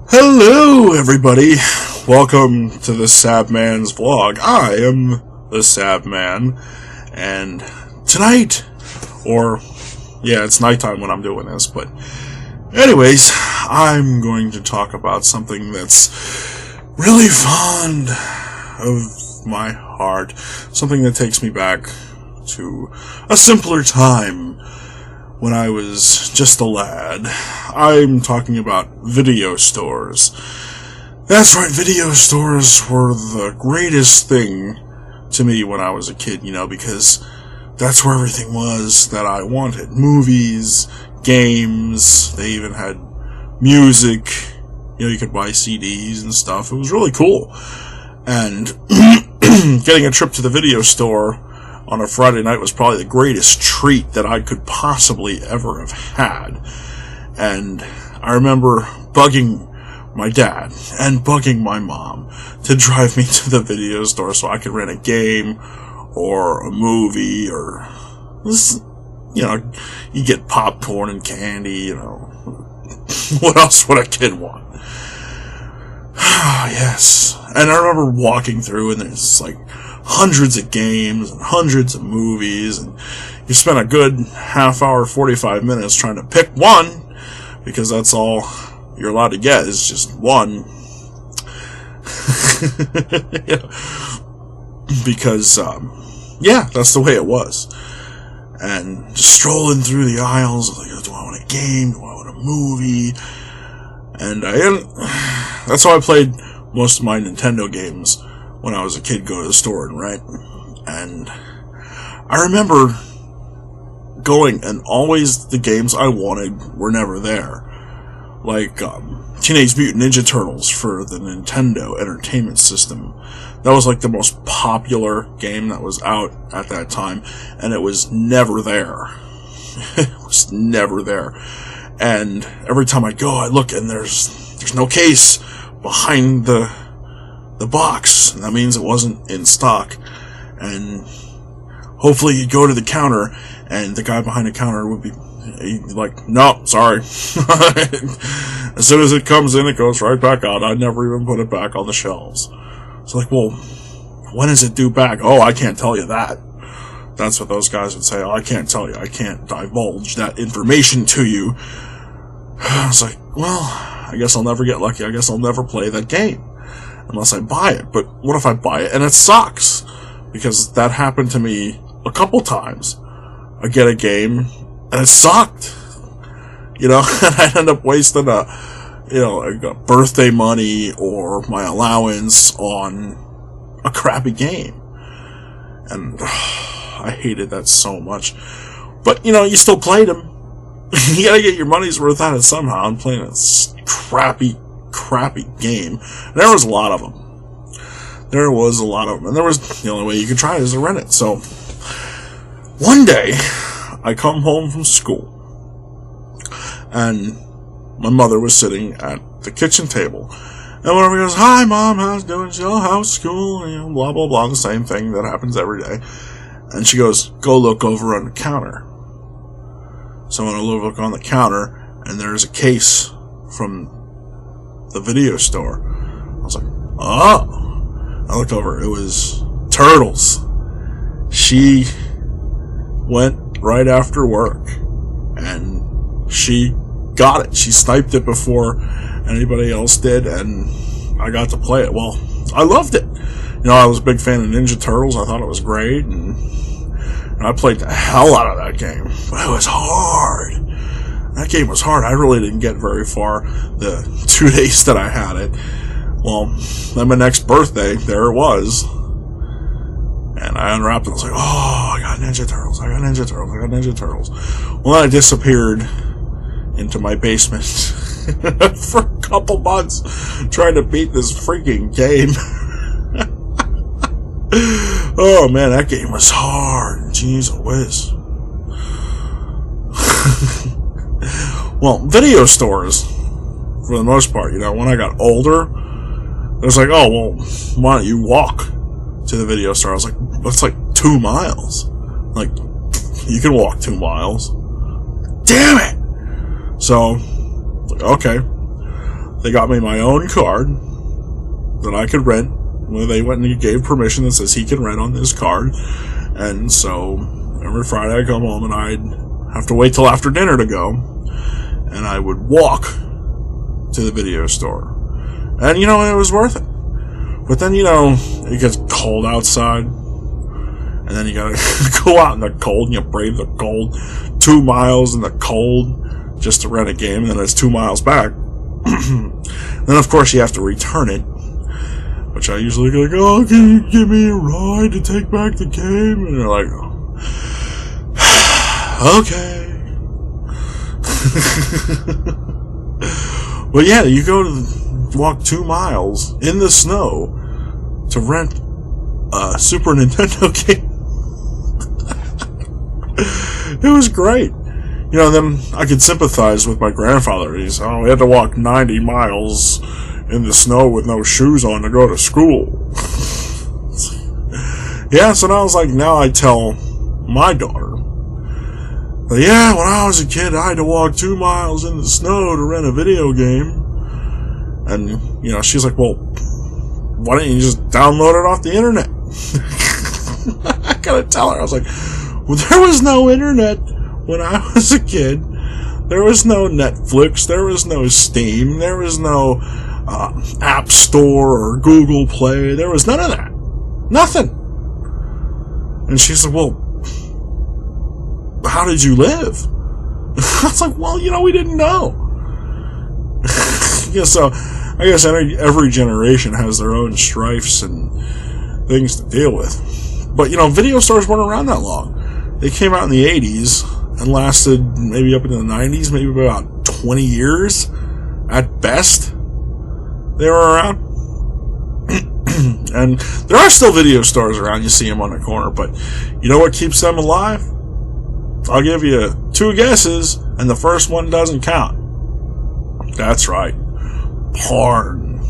Hello, everybody. Welcome to the Sabman's vlog. I am the Sabman, and tonight, it's nighttime when I'm doing this, but anyways, I'm going to talk about something that's really fond of my heart, something that takes me back to a simpler time when I was just a lad. I'm talking about video stores. That's right, video stores were the greatest thing to me when I was a kid, because that's where everything was that I wanted. Movies, games, they even had music, you could buy CDs and stuff. It was really cool. And getting a trip to the video store on a Friday night was probably the greatest treat that I could possibly ever have had. And I remember bugging my dad and bugging my mom to drive me to the video store so I could rent a game or a movie or, you get popcorn and candy, What else would a kid want? Yes. And I remember walking through and there's hundreds of games and hundreds of movies, and you spent a good half hour, 45 minutes trying to pick one, because that's all you're allowed to get is just one. Because, that's the way it was. And just strolling through the aisles, do I want a game? Do I want a movie? And that's how I played most of my Nintendo games when I was a kid, go to the store and rent. And I remember going, and always the games I wanted were never there. Like Teenage Mutant Ninja Turtles for the Nintendo Entertainment System. That was the most popular game that was out at that time, and it was never there. It was never there. And every time I go, I look, and there's no case behind the box, and that means it wasn't in stock. And hopefully you'd go to the counter and the guy behind the counter would be like, no, sorry. As soon as it comes in, it goes right back out. I never even put it back on the shelves. It's well, when is it due back? Oh, I can't tell you that. That's what those guys would say. Oh, I can't tell you. I can't divulge that information to you. I was well, I guess I'll never get lucky. I guess I'll never play that game unless I buy it. But what if I buy it and it sucks? Because that happened to me a couple times. I get a game and it sucked. And I'd end up wasting a birthday money or my allowance on a crappy game. And I hated that so much. But, you still played them. You gotta get your money's worth out of it somehow. I'm playing a crappy game. And there was a lot of them. And there was, the only way you could try it is to rent it. So, one day, I come home from school, and my mother was sitting at the kitchen table. And one of them goes, "Hi, Mom, how's it doing?" She goes, "Oh, how's school?" Blah, blah, blah, the same thing that happens every day. And she goes, "Go look over on the counter." So I went to look on the counter, and there's a case from the video store. I was oh. I looked over. It was Turtles. She went right after work, and she got it. She sniped it before anybody else did, and I got to play it. Well, I loved it. I was a big fan of Ninja Turtles. I thought it was great, and I played the hell out of that game. But it was hard. That game was hard. I really didn't get very far the 2 days that I had it. Well, then my next birthday, there it was. And I unwrapped it. I was oh, I got Ninja Turtles. I got Ninja Turtles. I got Ninja Turtles. Well, then I disappeared into my basement for a couple months trying to beat this freaking game. Oh, man, that game was hard. Jeez whiz. Well, video stores, for the most part, when I got older, it was oh, well, why don't you walk to the video store? I was that's 2 miles. You can walk 2 miles. Damn it! So, okay. they got me my own card that I could rent. Well, they went and gave permission that says he can rent on this card. And so every Friday I'd come home and I'd have to wait till after dinner to go. And I would walk to the video store. And, you know, it was worth it. But then, you know, it gets cold outside. And then you gotta go out in the cold and you brave the cold. 2 miles in the cold just to rent a game. And then it's 2 miles back. Then, of course, you have to return it. Which I usually go like, oh, can you give me a ride to take back the game? And they're like, okay. But yeah, you go to walk 2 miles in the snow to rent a Super Nintendo game. It was great. You know, then I could sympathize with my grandfather. He had to walk 90 miles in the snow with no shoes on to go to school. Yeah, so now now I tell my daughter, yeah, when I was a kid, I had to walk 2 miles in the snow to rent a video game. And, you know, she's like, well, why don't you just download it off the internet? I gotta tell her, I was like, well, there was no internet when I was a kid. There was no Netflix, there was no Steam, there was no App Store or Google Play. There was none of that. Nothing. And she's like, well, how did you live? I was like, well, you know, we didn't know. Yeah, so I guess every generation has their own strifes and things to deal with. But, you know, video stores weren't around that long. They came out in the 80s and lasted maybe up into the 90s, maybe about 20 years at best. They were around. And there are still video stores around. You see them on the corner. But you know what keeps them alive? I'll give you 2 guesses, and the first one doesn't count. That's right. Porn.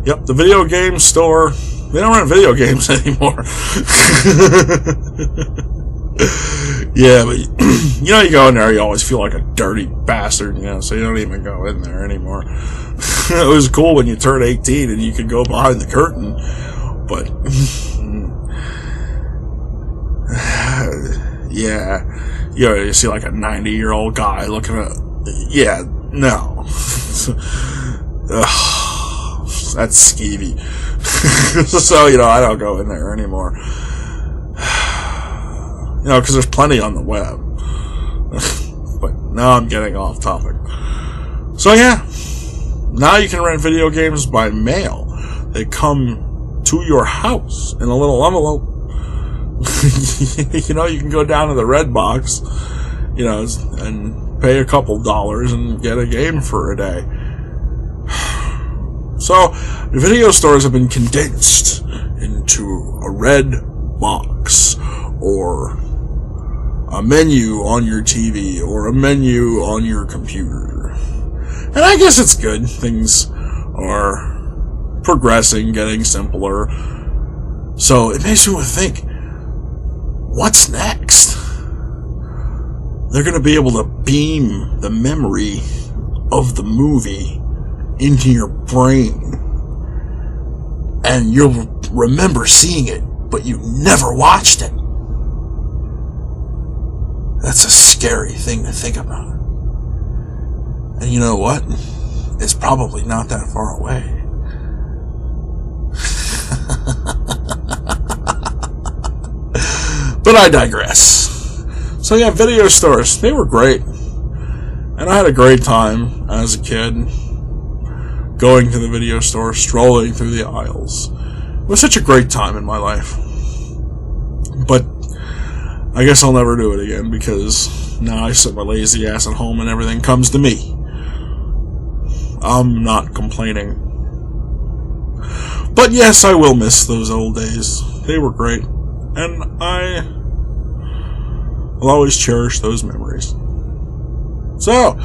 Yep, the video game store. They don't run video games anymore. Yeah, but you know, you go in there, you always feel like a dirty bastard, you know, so you don't even go in there anymore. It was cool when you turned 18 and you could go behind the curtain, but yeah, you know, you see like a 90-year-old guy looking at, yeah, no. That's skeevy. So, you know, I don't go in there anymore. You know, because there's plenty on the web. But now I'm getting off topic. So, yeah. Now you can rent video games by mail. They come to your house in a little envelope. You know, you can go down to the Red Box, you know, and pay a couple dollars and get a game for a day. So, video stores have been condensed into a red box, or a menu on your TV, or a menu on your computer. And I guess it's good. Things are progressing, getting simpler. So, it makes me think, what's next? They're going to be able to beam the memory of the movie into your brain, and you'll remember seeing it, but you never watched it. That's a scary thing to think about. And you know what? It's probably not that far away. But I digress. So yeah, video stores, they were great. And I had a great time as a kid, going to the video store, strolling through the aisles. It was such a great time in my life. But I guess I'll never do it again, because now I sit my lazy ass at home and everything comes to me. I'm not complaining. But yes, I will miss those old days. They were great. And I will always cherish those memories. So,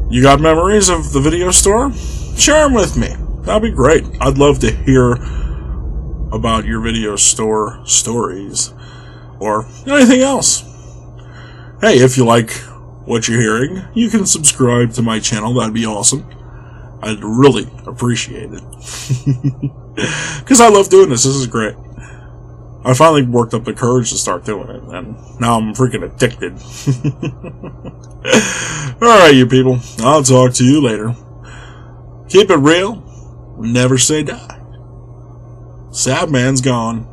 you got memories of the video store? Share them with me. That'd be great. I'd love to hear about your video store stories, or anything else. Hey, if you like what you're hearing, you can subscribe to my channel. That'd be awesome. I'd really appreciate it. Because I love doing this. This is great. I finally worked up the courage to start doing it, and now I'm freaking addicted. Alright, you people. I'll talk to you later. Keep it real. Never say die. Sabman's gone.